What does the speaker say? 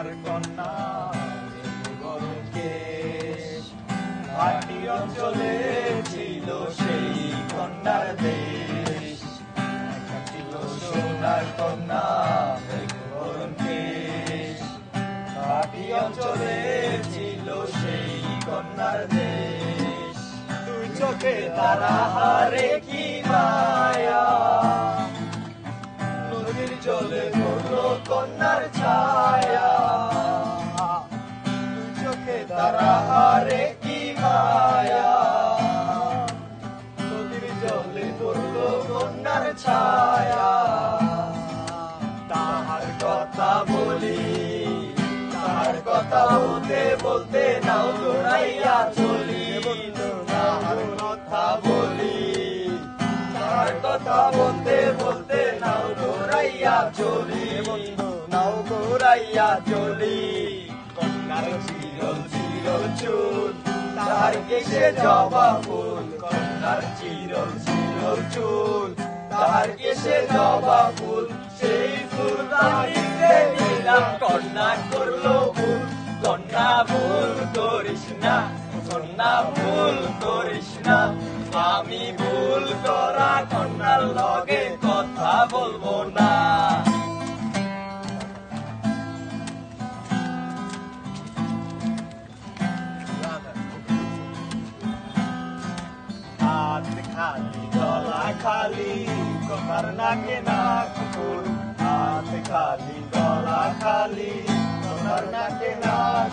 তাহার কন্যা গরম কেশ। ভাটি অঞ্চলে ছিল সেই কন্যার দেশ, ছিল সোনার কন্যা গরম কেশ। ভাটি অঞ্চলে ছিল সেই কন্যার দেশ। দুই চোখে তারা হারে কি মায়া, নদীর জলে পড়লো কন্যার ছায়া। দুই চোখে তারা হারে কি মায়া, নদীর জলে পড়লো কন্যার ছায়া। তাহার কথা বলি, তাহার কথা বলতে বলতে নাও দৌড়াইয়া চলি। তাহার কথা বলি, তাহার কথা বলতে বলতে নাও দৌড়াইয়া চলি। নাও দৌড়াইয়া চলি। কন্যার চিরল চিরল চুল, তাহার কেশে জবা ফুল। কন্যার চিরল চিরল চুল, তাহার কেশে জবা ফুল। সেই ফুল বাড়িতে দিলাম, কন্যা করলো ভুল। কন্যা ভুল করিস না, কন্যা ভুল করিস না। আমি ভুল করা কন্যার লগে কথা বলবো না। হাত খালি গলা খালি, কন্যার নাকে নাক ফুল। হাত খালি গলা খালি, কন্যার নাকে নাক